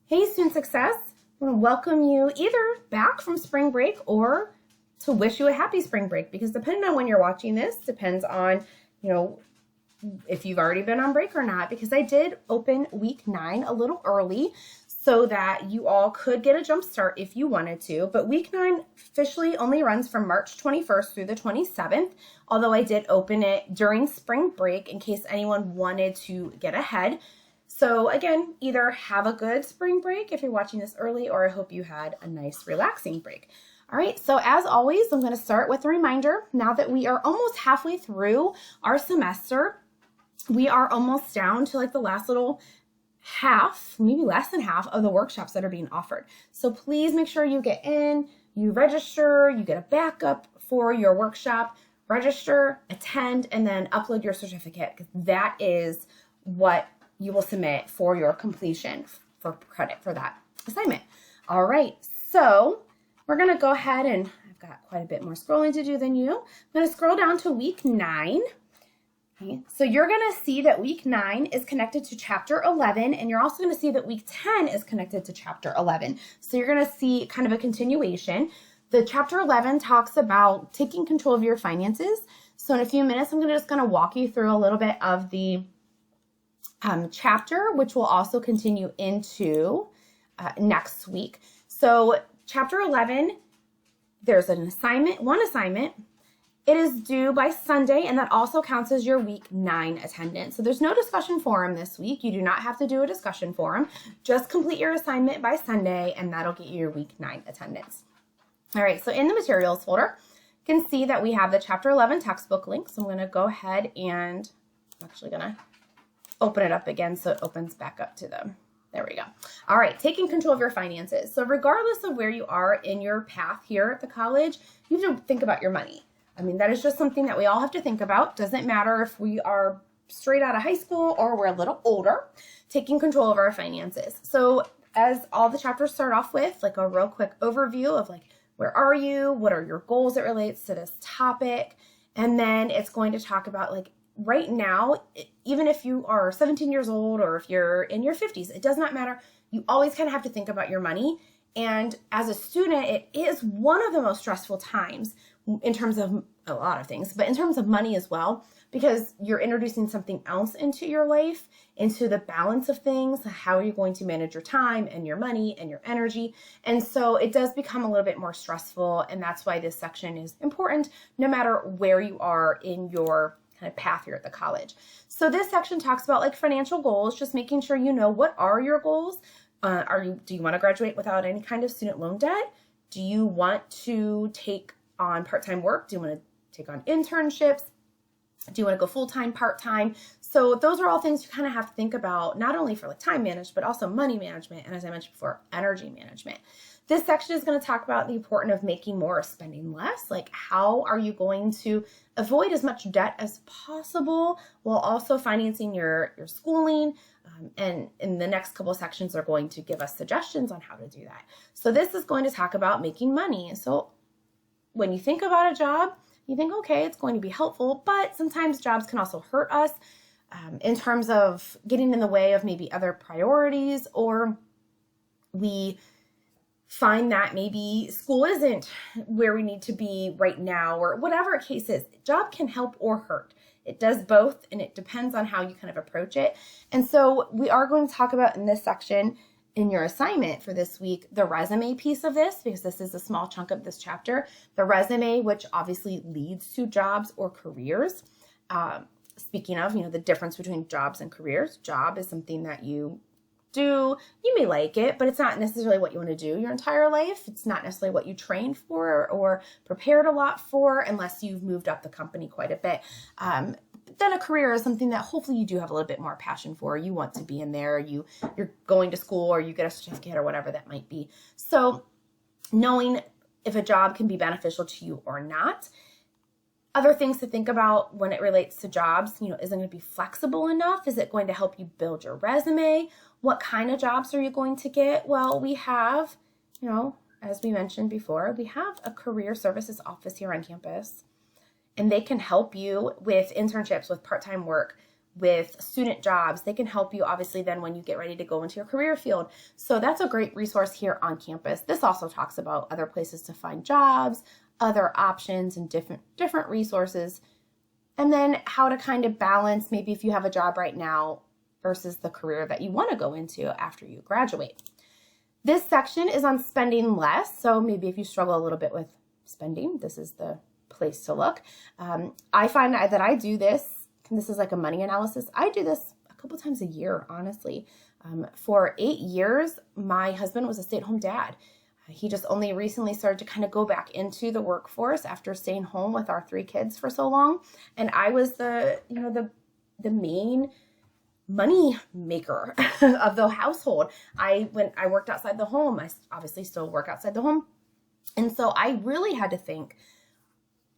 Hey, Student Success. I want to welcome you either back from spring break or to wish you a happy spring break, because depending on when you're watching this depends on, if you've already been on break or not, because I did open week 9 a little early so that you all could get a jump start if you wanted to. But week 9 officially only runs from March 21st through the 27th, although I did open it during spring break in case anyone wanted to get ahead. So again, either have a good spring break if you're watching this early, or I hope you had a nice relaxing break. All right, so as always, I'm going to start with a reminder. Now that we are almost halfway through our semester, we are almost down to like the last little half, maybe less than half of the workshops that are being offered. So please make sure you get in, you register, you get a backup for your workshop, register, attend, and then upload your certificate, because that is what you will submit for your completion for credit for that assignment. All right, so we're going to go ahead, and I've got quite a bit more scrolling to do than you. I'm going to scroll down to week 9. Okay, so you're going to see that week 9 is connected to chapter 11, and you're also going to see that week 10 is connected to chapter 11. So you're going to see kind of a continuation. The chapter 11 talks about taking control of your finances. So in a few minutes, I'm just going to walk you through a little bit of the chapter, which will also continue into next week. So chapter 11, there's an assignment, one assignment. It is due by Sunday, and that also counts as your week 9 attendance. So there's no discussion forum this week. You do not have to do a discussion forum. Just complete your assignment by Sunday, and that'll get you your week 9 attendance. All right, so in the materials folder, you can see that we have the chapter 11 textbook link. So I'm going to go ahead and I'm actually going to open it up again so it opens back up to them. There we go. All right, taking control of your finances. So regardless of where you are in your path here at the college, you have to think about your money. I mean, that is just something that we all have to think about. Doesn't matter if we are straight out of high school or we're a little older, taking control of our finances. So as all the chapters start off with, like a real quick overview of like, where are you? What are your goals that relates to this topic? And then it's going to talk about like, right now, even if you are 17 years old or if you're in your 50s, it does not matter. You always kind of have to think about your money. And as a student, it is one of the most stressful times in terms of a lot of things, but in terms of money as well, because you're introducing something else into your life, into the balance of things. How are you going to manage your time and your money and your energy? And so it does become a little bit more stressful. And that's why this section is important, no matter where you are in your kind of path here at the college. So this section talks about like financial goals, just making sure you know what are your goals. Do you want to graduate without any kind of student loan debt? Do you want to take on part-time work? Do you want to take on internships? Do you want to go full-time, part-time? So those are all things you kind of have to think about, not only for like time management, but also money management. And as I mentioned before, energy management. This section is going to talk about the importance of making more or spending less. Like, how are you going to avoid as much debt as possible while also financing your schooling? And in the next couple of sections are going to give us suggestions on how to do that. So this is going to talk about making money. So when you think about a job, you think, okay, it's going to be helpful, but sometimes jobs can also hurt us in terms of getting in the way of maybe other priorities, or we find that maybe school isn't where we need to be right now, or whatever a case is. Job can help or hurt. It does both, and it depends on how you kind of approach it. And so we are going to talk about in this section, in your assignment for this week, the resume piece of this, because this is a small chunk of this chapter. The resume, which obviously leads to jobs or careers. Speaking of, the difference between jobs and careers. Job is something that you do. You may like it, but it's not necessarily what you want to do your entire life. It's not necessarily what you trained for or prepared a lot for, unless you've moved up the company quite a bit. Then a career is something that hopefully you do have a little bit more passion for. You want to be in there. You're going to school, or you get a certificate, or whatever that might be. So knowing if a job can be beneficial to you or not. Other things to think about when it relates to jobs, is it going to be flexible enough? Is it going to help you build your resume? What kind of jobs are you going to get? Well, we have, as we mentioned before, we have a career services office here on campus, and they can help you with internships, with part-time work, with student jobs. They can help you obviously then when you get ready to go into your career field. So that's a great resource here on campus. This also talks about other places to find jobs, other options, and different resources. And then how to kind of balance maybe if you have a job right now versus the career that you want to go into after you graduate. This section is on spending less. So maybe if you struggle a little bit with spending, this is the place to look. I find that I do this. This is like a money analysis. I do this a couple times a year, honestly. For 8 years, my husband was a stay-at-home dad. He just only recently started to kind of go back into the workforce after staying home with our 3 kids for so long. And I was the main money maker of the household. When I worked outside the home, I obviously still work outside the home. And so I really had to think,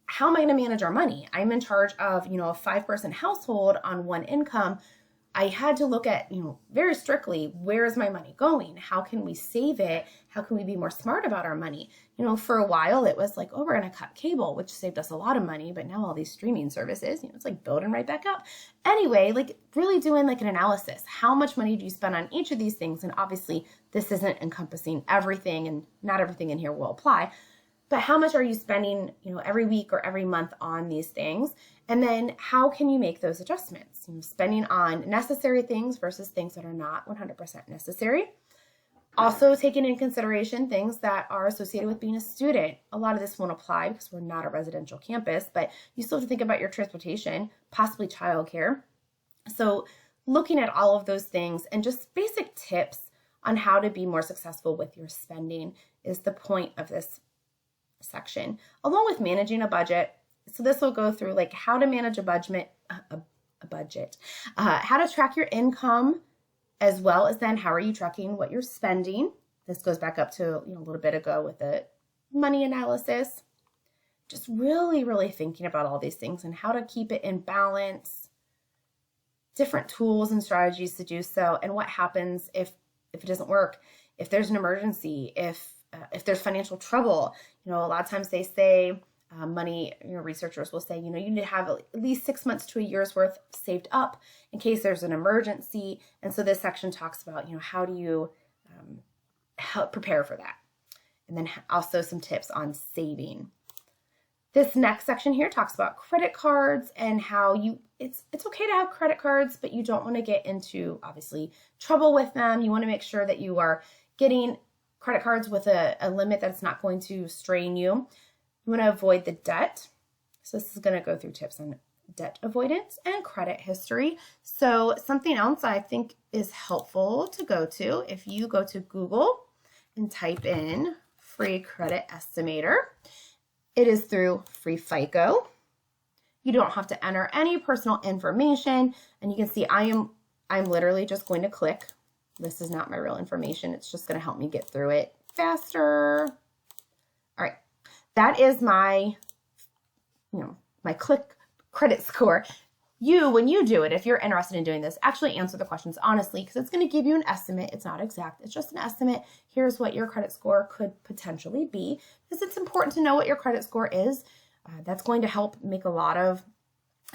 how am I going to manage our money? I'm in charge of, a 5-person household on one income. I had to look at, very strictly, where is my money going? How can we save it? How can we be more smart about our money? For a while it was like, oh, we're going to cut cable, which saved us a lot of money. But now all these streaming services, it's like building right back up. Anyway, like really doing like an analysis. How much money do you spend on each of these things? And obviously this isn't encompassing everything, and not everything in here will apply. But how much are you spending, every week or every month on these things? And then how can you make those adjustments? Spending on necessary things versus things that are not 100% necessary. Also taking into consideration things that are associated with being a student. A lot of this won't apply because we're not a residential campus, but you still have to think about your transportation, possibly childcare. So looking at all of those things and just basic tips on how to be more successful with your spending is the point of this section, along with managing a budget. So this will go through like how to manage a budget, how to track your income, as well as then how are you tracking what you're spending. This goes back up to a little bit ago with the money analysis. Just really, really thinking about all these things and how to keep it in balance, different tools and strategies to do so, and what happens if it doesn't work, if there's an emergency, if there's financial trouble. A lot of times they say, money, researchers will say, you need to have at least 6 months to a year's worth saved up in case there's an emergency. And so this section talks about, how do you help prepare for that? And then also some tips on saving. This next section here talks about credit cards and how it's okay to have credit cards, but you don't want to get into, obviously, trouble with them. You want to make sure that you are getting credit cards with a limit that's not going to strain you. You want to avoid the debt. So this is going to go through tips on debt avoidance and credit history. So something else I think is helpful to go to, if you go to Google and type in free credit estimator, it is through Free FICO. You don't have to enter any personal information, and you can see I'm literally just going to click. This is not my real information. It's just going to help me get through it faster. All right. That is my, my click credit score. When you do it, if you're interested in doing this, actually answer the questions honestly, because it's going to give you an estimate. It's not exact. It's just an estimate. Here's what your credit score could potentially be, because it's important to know what your credit score is. That's going to help make a lot of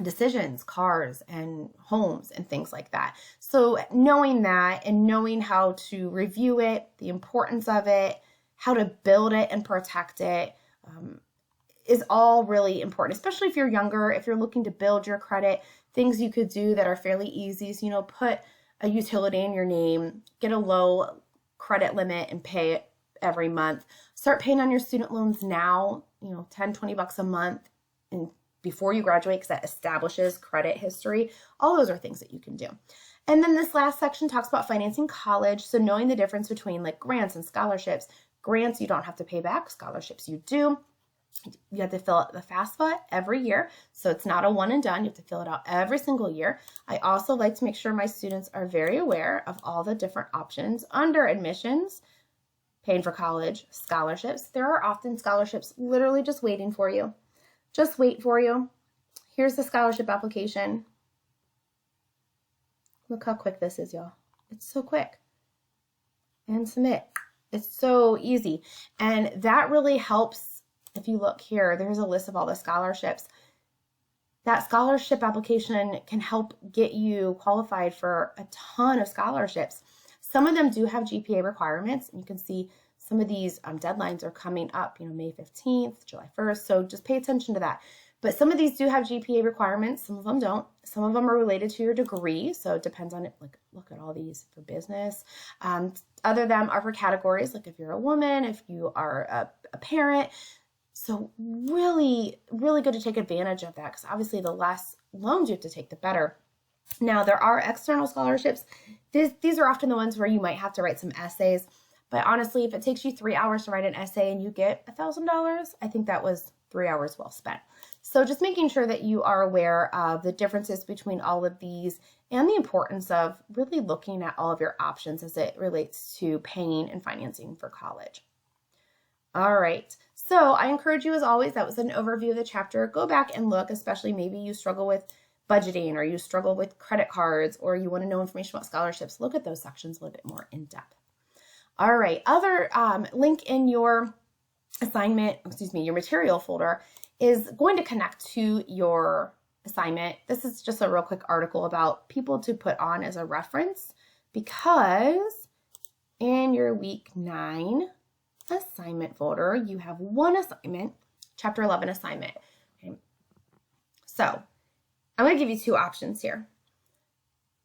decisions, cars and homes and things like that. So knowing that and knowing how to review it, the importance of it, how to build it and protect it, is all really important, especially if you're younger, if you're looking to build your credit. Things you could do that are fairly easy. So, put a utility in your name, get a low credit limit and pay it every month. Start paying on your student loans now, 10, 20 bucks a month and before you graduate, because that establishes credit history. All those are things that you can do. And then this last section talks about financing college. So knowing the difference between like grants and scholarships. Grants you don't have to pay back, scholarships you do. You have to fill out the FAFSA every year. So it's not a one and done. You have to fill it out every single year. I also like to make sure my students are very aware of all the different options under admissions, paying for college, scholarships. There are often scholarships literally just waiting for you. Just wait for you. Here's the scholarship application. Look how quick this is, y'all. It's so quick. And submit. It's so easy. And that really helps. If you look here, there's a list of all the scholarships. that scholarship application can help get you qualified for a ton of scholarships. Some of them do have GPA requirements, and you can see some of these deadlines are coming up, May 15th, July 1st, so just pay attention to that. But some of these do have GPA requirements, some of them don't. Some of them are related to your degree, so it depends on it. Like, look at all these for business. Other of them are for categories, like if you're a woman, if you are a parent. So really, really good to take advantage of that, because obviously the less loans you have to take, the better. Now, there are external scholarships. These are often the ones where you might have to write some essays. But honestly, if it takes you 3 hours to write an essay and you get $1,000, I think that was 3 hours well spent. So just making sure that you are aware of the differences between all of these and the importance of really looking at all of your options as it relates to paying and financing for college. All right. So I encourage you, as always, that was an overview of the chapter. Go back and look, especially maybe you struggle with budgeting or you struggle with credit cards or you want to know information about scholarships. Look at those sections a little bit more in depth. All right. Other link in your your material folder is going to connect to your assignment. This is just a real quick article about people to put on as a reference, because in your week 9 assignment folder, you have one assignment, chapter 11 assignment. Okay. So I'm going to give you 2 options here.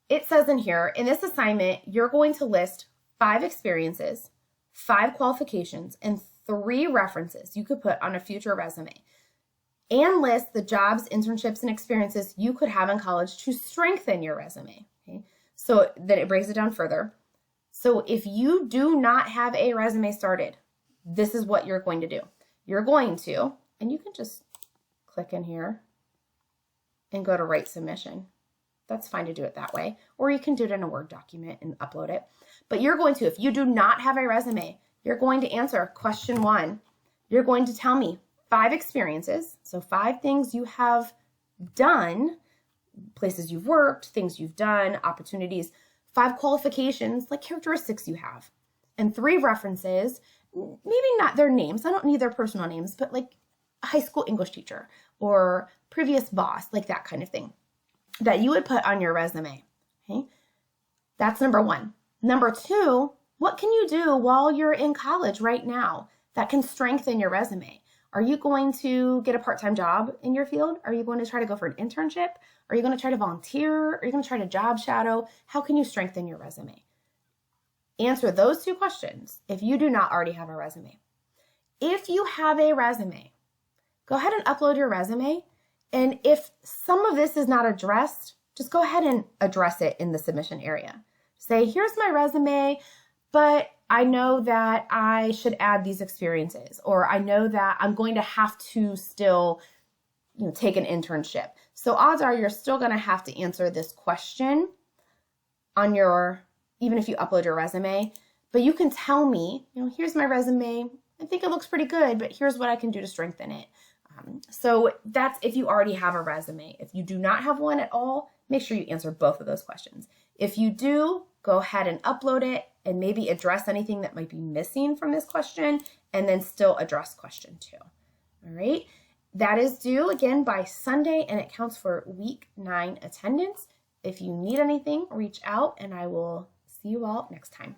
It says in here, in this assignment, you're going to list 5 experiences, 5 qualifications, and 3 references you could put on a future resume, and list the jobs, internships, and experiences you could have in college to strengthen your resume. Okay? So then it breaks it down further. So if you do not have a resume started, this is what you're going to do. You're going to, and you can just click in here and go to write submission. That's fine to do it that way. Or you can do it in a Word document and upload it. But you're going to, if you do not have a resume, you're going to answer question 1. You're going to tell me 5 experiences. So 5 things you have done, places you've worked, things you've done, opportunities, 5 qualifications, like characteristics you have, and 3 references, maybe not their names. I don't need their personal names, but like a high school English teacher or previous boss, like that kind of thing that you would put on your resume. Okay. That's number 1. Number 2, what can you do while you're in college right now that can strengthen your resume? Are you going to get a part-time job in your field? Are you going to try to go for an internship? Are you going to try to volunteer? Are you going to try to job shadow? How can you strengthen your resume? Answer those 2 questions if you do not already have a resume. If you have a resume, go ahead and upload your resume. And if some of this is not addressed, just go ahead and address it in the submission area. Say, here's my resume, but I know that I should add these experiences, or I know that I'm going to have to still take an internship. So odds are you're still going to have to answer this question on even if you upload your resume, but you can tell me, here's my resume. I think it looks pretty good, but here's what I can do to strengthen it. So that's if you already have a resume. If you do not have one at all, make sure you answer both of those questions. If you do, go ahead and upload it and maybe address anything that might be missing from this question, and then still address question 2. All right. That is due again by Sunday, and it counts for week 9 attendance. If you need anything, reach out, and I will see you all next time.